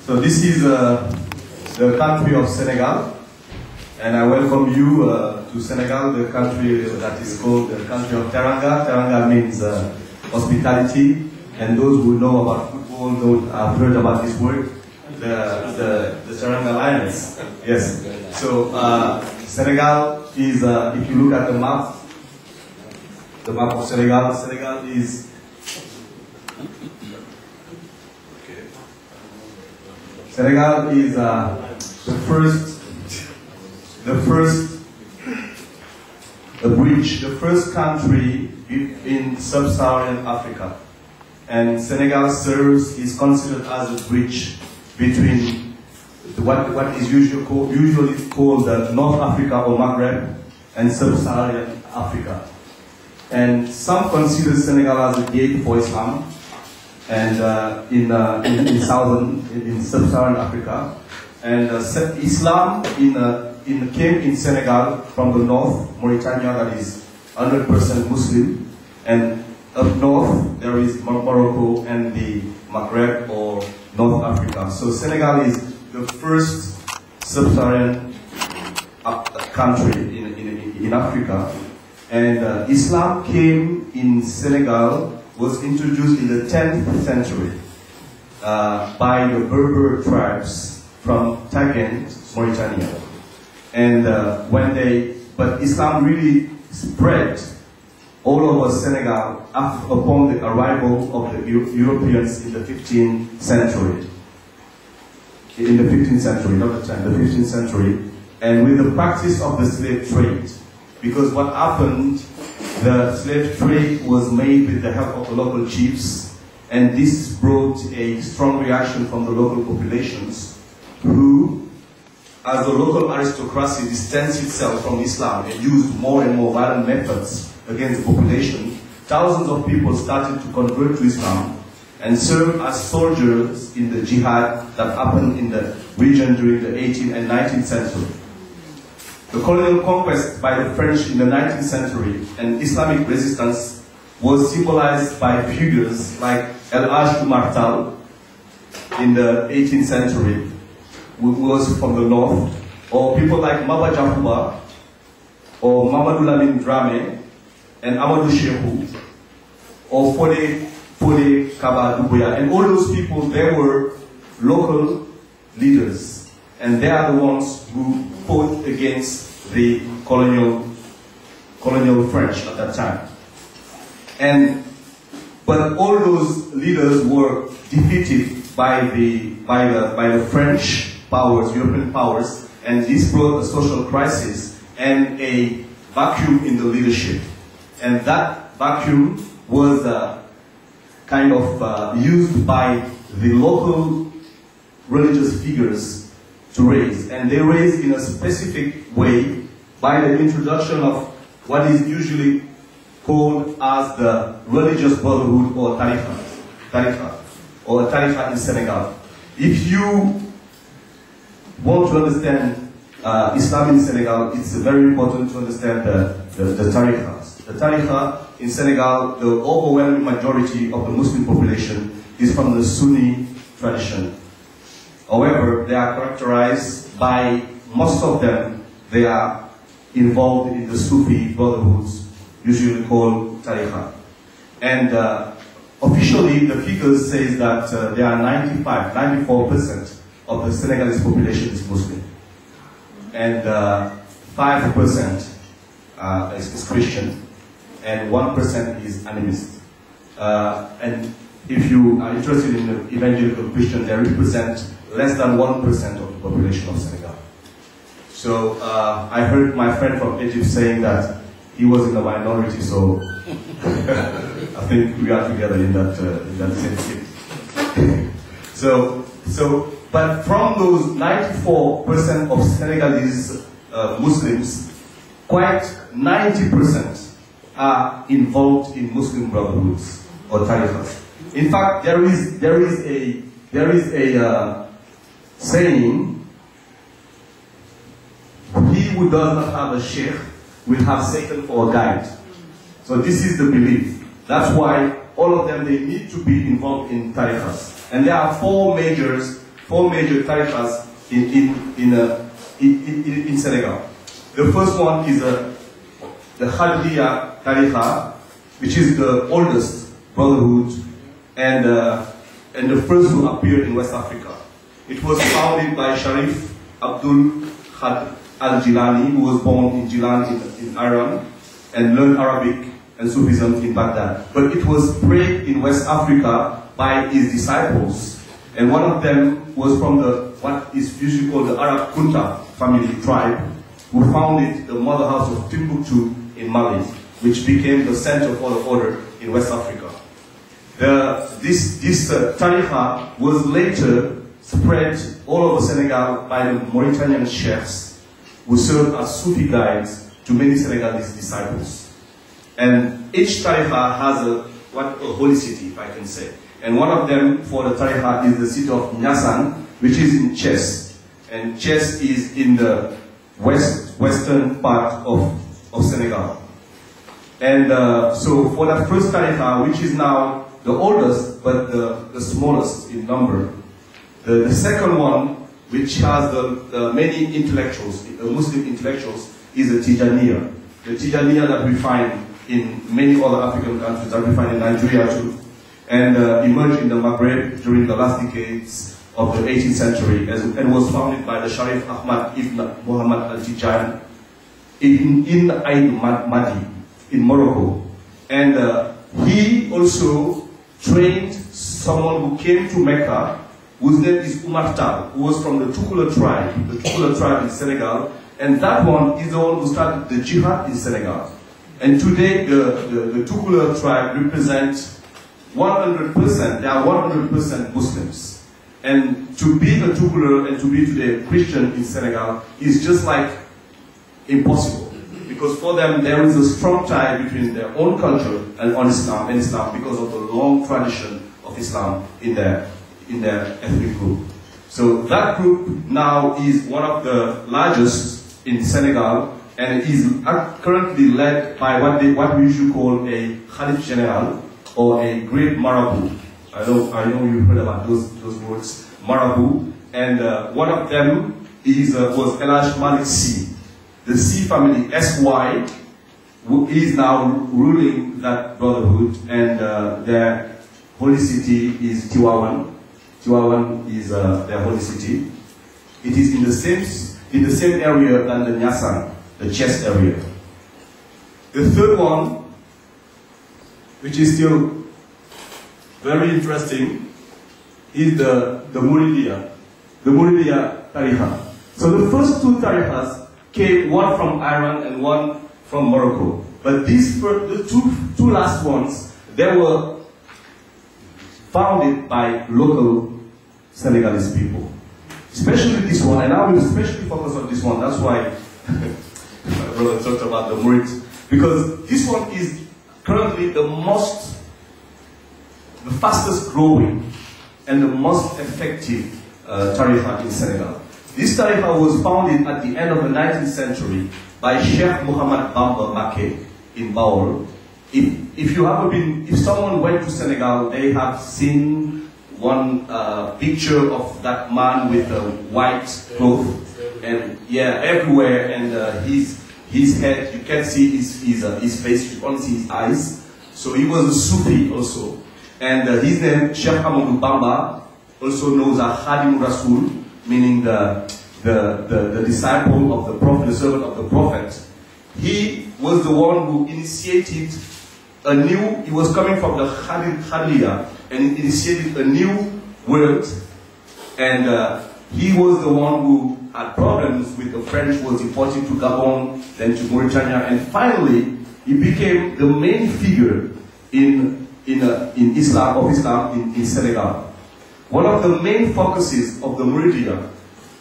So this is the country of Senegal, and I welcome you to Senegal, the country that is called the country of Teranga. Teranga means hospitality, and those who know about football have heard about this word, the Teranga Lions. Yes. So Senegal is, if you look at the map of Senegal, Senegal is the first country in sub-Saharan Africa, and Senegal is considered as a bridge between what is usually called North Africa or Maghreb and sub-Saharan Africa. And some consider Senegal as a gate for Islam, and in sub-Saharan Africa, and Islam came in Senegal from the north, Mauritania, that is 100% Muslim, and up north there is Morocco and the Maghreb or North Africa. So Senegal is the first sub-Saharan country in Africa, and Islam came in Senegal, was introduced in the 10th century by the Berber tribes from Tagant, Mauritania. And but Islam really spread all over Senegal upon the arrival of the Europeans in the 15th century. In the 15th century, not the 10th, the 15th century, and with the practice of the slave trade. Because what happened, the slave trade was made with the help of the local chiefs, and this brought a strong reaction from the local populations, who, as the local aristocracy distanced itself from Islam and used more and more violent methods against the population, thousands of people started to convert to Islam and serve as soldiers in the jihad that happened in the region during the 18th and 19th century. The colonial conquest by the French in the 19th century and Islamic resistance was symbolized by figures like El Hajj Martal in the 18th century, who was from the north, or people like Maba Jakuba, or Mamadou Lamine Dramé, and Amadou Cheikhou, or Fode Kaba Doumbouya. And all those people, they were local leaders, and they are the ones who fought against the colonial French at that time. But all those leaders were defeated by the French powers, European powers, and this brought a social crisis and a vacuum in the leadership. And that vacuum was kind of used by the local religious figures to raise. And they raised in a specific way by the introduction of what is usually called as the religious brotherhood or tariqa in Senegal. If you want to understand Islam in Senegal, it's very important to understand the tariqas. The tariqa in Senegal, the overwhelming majority of the Muslim population is from the Sunni tradition. However, they are characterized by, most of them, they are involved in the Sufi brotherhoods, usually called tariqa. And officially, the figures say that there are 94% of the Senegalese population is Muslim, and 5% is Christian, and 1% is animist. And if you are interested in the evangelical Christian, they represent less than 1% of the population of Senegal. So I heard my friend from Egypt saying that he was in the minority, so I think we are together in that same thing. But from those 94% of Senegalese Muslims, quite 90% are involved in Muslim brotherhoods or tariqas. In fact, there is a saying: he who does not have a sheikh will have Satan for a guide. So this is the belief. That's why all of them, they need to be involved in tariqas. And there are four majors four major tariqas in Senegal. The first one is the Khadriya Tariqa, which is the oldest brotherhood and the first to appear in West Africa. It was founded by Sharif Abdul Khad al-Jilani, who was born in Jilan in Iran and learned Arabic and Sufism in Baghdad. But it was spread in West Africa by his disciples. And one of them was from what is usually called the Arab Kunta family tribe, who founded the mother house of Timbuktu in Mali, which became the center for the order in West Africa. This tariqa was later spread all over Senegal by the Mauritanian sheikhs, who served as Sufi guides to many Senegalese disciples. And each tariqa has a holy city, if I can say. And one of them for the tariqa is the city of Niassane, which is in Thiès. And Thiès is in the western part of Senegal. And so for that first tariqa, which is now the oldest but the smallest in number, the second one, which has the many intellectuals, Muslim intellectuals, is the Tijaniya. The Tijaniya that we find in many other African countries, that we find in Nigeria too, and emerged in the Maghreb during the last decades of the 18th century, and was founded by the Sharif Ahmad ibn Muhammad al-Tijan in Ain Madi, in Morocco. And he also trained someone who came to Mecca, whose name is Umar Tal, who was from the Tukula tribe in Senegal, and that one is the one who started the jihad in Senegal. And today the Tukula tribe represents 100%, they are 100% Muslims. And to be a Tukula and to be today a Christian in Senegal is just like impossible. Because for them there is a strong tie between their own culture and Islam because of the long tradition of Islam in their ethnic group. So that group now is one of the largest in Senegal, and is currently led by what we usually call a Khalif General or a great Marabout. I know you've heard about those words, Marabout, and one of them was El Hadj Malick Sy. The Sy family, SY, who is now ruling that brotherhood, and their holy city is Tivaouane. Tivaouane is their holy city. It is in the same area than the Niassane, the chest area. The third one, which is still very interesting, is the Mouridia Tariqa. So the first two tariqas came, one from Iran and one from Morocco. But the two last ones, they were founded by local Senegalese people. Especially this one, and I will especially focus on this one. That's why my brother talked about the Murid, because this one is currently the fastest growing and the most effective tariqa in Senegal. This tariqa was founded at the end of the 19th century by Sheikh Muhammad Bamba Mbacké in Bawol. If someone went to Senegal, they have seen one picture of that man with a white cloth, and yeah, everywhere, and his head, you can't see his face, you only see his eyes. So he was a Sufi also, and his name Sheikh Amadou Bamba, also known as Khadim Rasul, meaning the disciple of the Prophet, the servant of the Prophet. He was the one who initiated he was coming from the Khadriya, and initiated a new world, and he was the one who had problems with the French, who was imported to Gabon, then to Mauritania, and finally he became the main figure in Islam in Senegal. One of the main focuses of the Mouridia,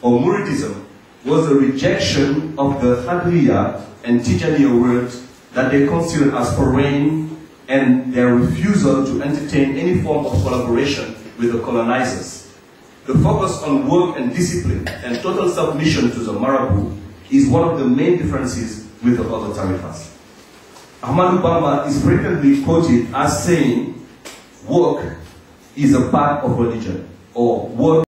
or Mouridism, was the rejection of the Khadriya and Tijaniya world that they considered as foreign, and their refusal to entertain any form of collaboration with the colonizers. The focus on work and discipline and total submission to the Marabout is one of the main differences with the other tariqas. Ahmadou Bamba is frequently quoted as saying, work is a part of religion, or work